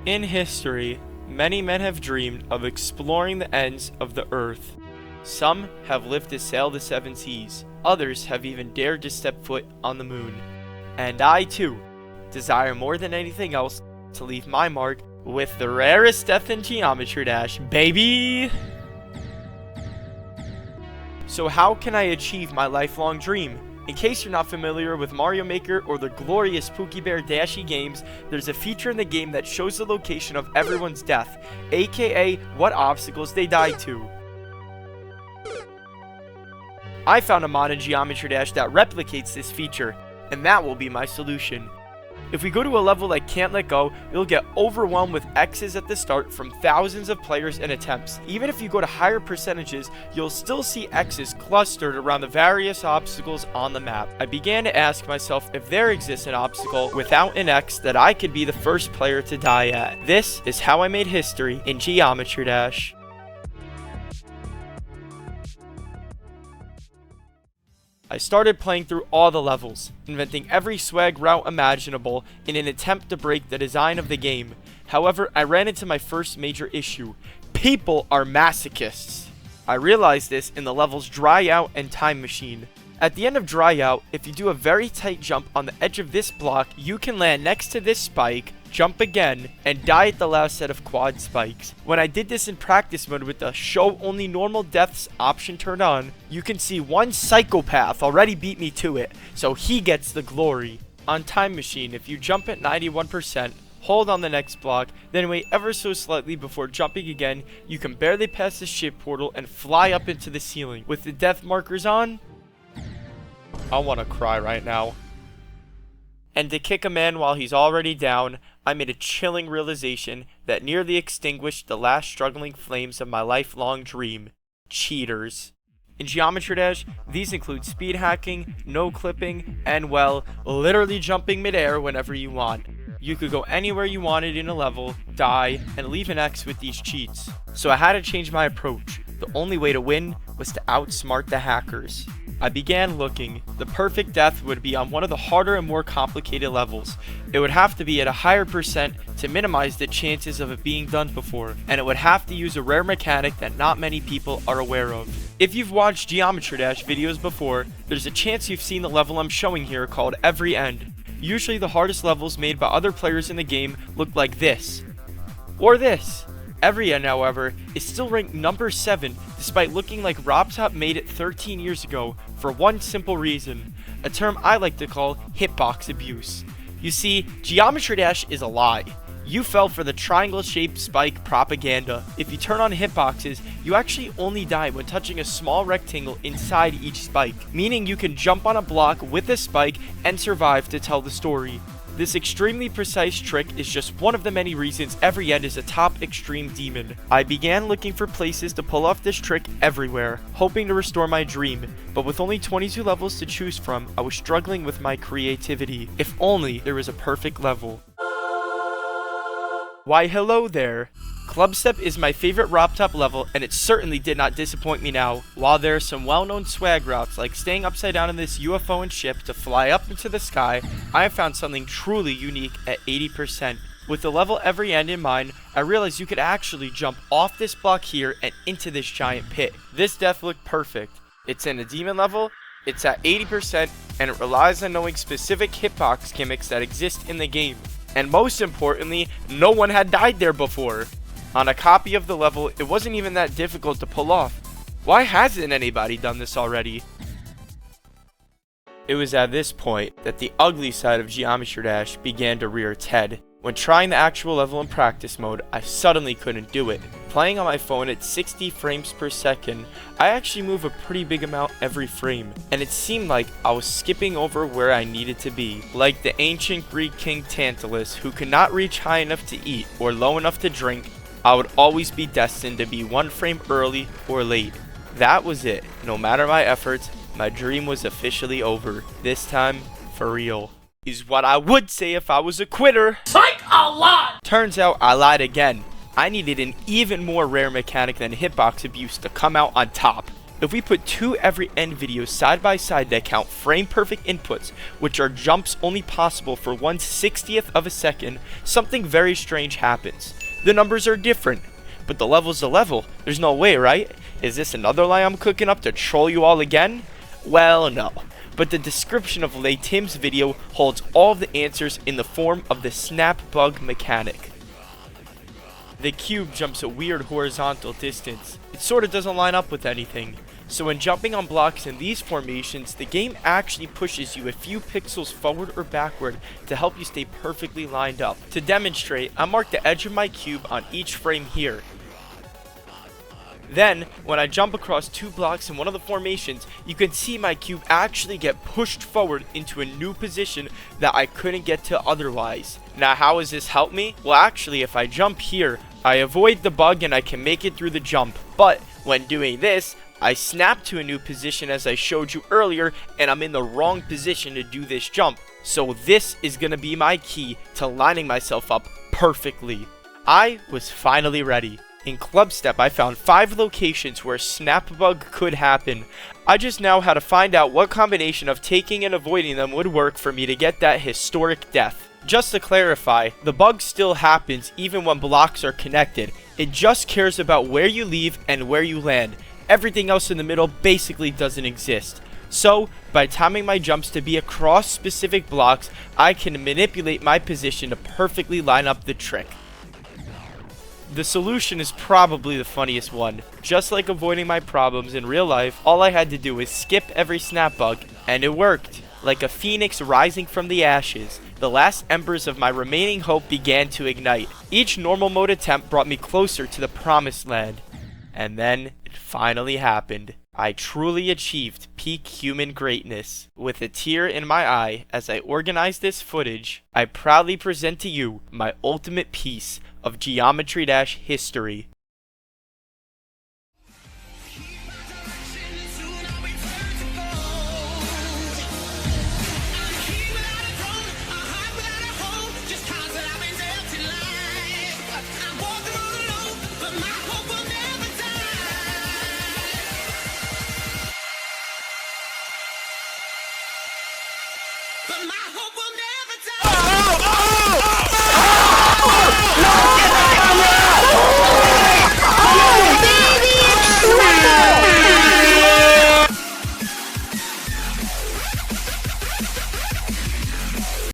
In history, many men have dreamed of exploring the ends of the earth. Some have lived to sail the seven seas, others have even dared to step foot on the moon. And I too desire more than anything else to leave my mark with the rarest death in Geometry Dash, baby! So how can I achieve my lifelong dream? In case you're not familiar with Mario Maker or the glorious Pookie Bear Dashy games, there's a feature in the game that shows the location of everyone's death, aka what obstacles they died to. I found a mod in Geometry Dash that replicates this feature, and that will be my solution. If we go to a level like Can't Let Go, you'll get overwhelmed with X's at the start from thousands of players and attempts. Even if you go to higher percentages, you'll still see X's clustered around the various obstacles on the map. I began to ask myself if there exists an obstacle without an X that I could be the first player to die at. This is how I made history in Geometry Dash. I started playing through all the levels, inventing every swag route imaginable in an attempt to break the design of the game. However, I ran into my first major issue. People are masochists. I realized this in the levels Dry Out and Time Machine. At the end of Dry Out, if you do a very tight jump on the edge of this block, you can land next to this spike, jump again, and die at the last set of quad spikes. When I did this in practice mode with the show only normal deaths option turned on, you can see one psychopath already beat me to it, so he gets the glory. On Time Machine, if you jump at 91%, hold on the next block, then wait ever so slightly before jumping again, you can barely pass the ship portal and fly up into the ceiling. With the death markers on, I want to cry right now. And to kick a man while he's already down, I made a chilling realization that nearly extinguished the last struggling flames of my lifelong dream: cheaters. In Geometry Dash, these include speed hacking, no clipping, and well, literally jumping midair whenever you want. You could go anywhere you wanted in a level, die, and leave an X with these cheats. So I had to change my approach. The only way to win was to outsmart the hackers. I began looking. The perfect death would be on one of the harder and more complicated levels. It would have to be at a higher percent to minimize the chances of it being done before, and it would have to use a rare mechanic that not many people are aware of. If you've watched Geometry Dash videos before, there's a chance you've seen the level I'm showing here called Every End. Usually the hardest levels made by other players in the game look like this. Or this. Every End, however, is still ranked number 7 despite looking like RobTop made it 13 years ago for one simple reason, a term I like to call hitbox abuse. You see, Geometry Dash is a lie. You fell for the triangle-shaped spike propaganda. If you turn on hitboxes, you actually only die when touching a small rectangle inside each spike, meaning you can jump on a block with a spike and survive to tell the story. This extremely precise trick is just one of the many reasons Every End is a top extreme demon. I began looking for places to pull off this trick everywhere, hoping to restore my dream, but with only 22 levels to choose from, I was struggling with my creativity. If only there was a perfect level. Why hello there. Clubstep is my favorite RobTop level, and it certainly did not disappoint me now. While there are some well-known swag routes like staying upside down in this UFO and ship to fly up into the sky, I have found something truly unique at 80%. With the level Every End in mind, I realized you could actually jump off this block here and into this giant pit. This death looked perfect. It's in a demon level, it's at 80%, and it relies on knowing specific hitbox gimmicks that exist in the game. And most importantly, no one had died there before. On a copy of the level, it wasn't even that difficult to pull off. Why hasn't anybody done this already? It was at this point that the ugly side of Geometry Dash began to rear its head. When trying the actual level in practice mode, I suddenly couldn't do it. Playing on my phone at 60 frames per second, I actually move a pretty big amount every frame, and it seemed like I was skipping over where I needed to be. Like the ancient Greek king Tantalus, who could not reach high enough to eat or low enough to drink, I would always be destined to be one frame early or late. That was it. No matter my efforts, my dream was officially over. This time, for real. Is what I would say if I was a quitter. Psych a lot! Turns out I lied again. I needed an even more rare mechanic than hitbox abuse to come out on top. If we put two every end videos side by side that count frame perfect inputs, which are jumps only possible for 1/60th of a second, something very strange happens. The numbers are different, but the level's a level. There's no way, right? Is this another lie I'm cooking up to troll you all again? Well, no. But the description of Lay Tim's video holds all of the answers in the form of the snap bug mechanic. The cube jumps a weird horizontal distance. It sort of doesn't line up with anything. So when jumping on blocks in these formations, the game actually pushes you a few pixels forward or backward to help you stay perfectly lined up. To demonstrate, I marked the edge of my cube on each frame here. Then, when I jump across two blocks in one of the formations, you can see my cube actually get pushed forward into a new position that I couldn't get to otherwise. Now, how has this helped me? Well, actually, if I jump here, I avoid the bug and I can make it through the jump. But when doing this, I snap to a new position as I showed you earlier, and I'm in the wrong position to do this jump. So this is going to be my key to lining myself up perfectly. I was finally ready. In Club Step, I found 5 locations where a snap bug could happen. I just now had to find out what combination of taking and avoiding them would work for me to get that historic death. Just to clarify, the bug still happens even when blocks are connected. It just cares about where you leave and where you land. Everything else in the middle basically doesn't exist. So, by timing my jumps to be across specific blocks, I can manipulate my position to perfectly line up the trick. The solution is probably the funniest one. Just like avoiding my problems in real life, all I had to do was skip every snap bug, and it worked. Like a phoenix rising from the ashes, the last embers of my remaining hope began to ignite. Each normal mode attempt brought me closer to the promised land. And then, it finally happened. I truly achieved peak human greatness. With a tear in my eye as I organize this footage, I proudly present to you my ultimate piece of Geometry Dash history.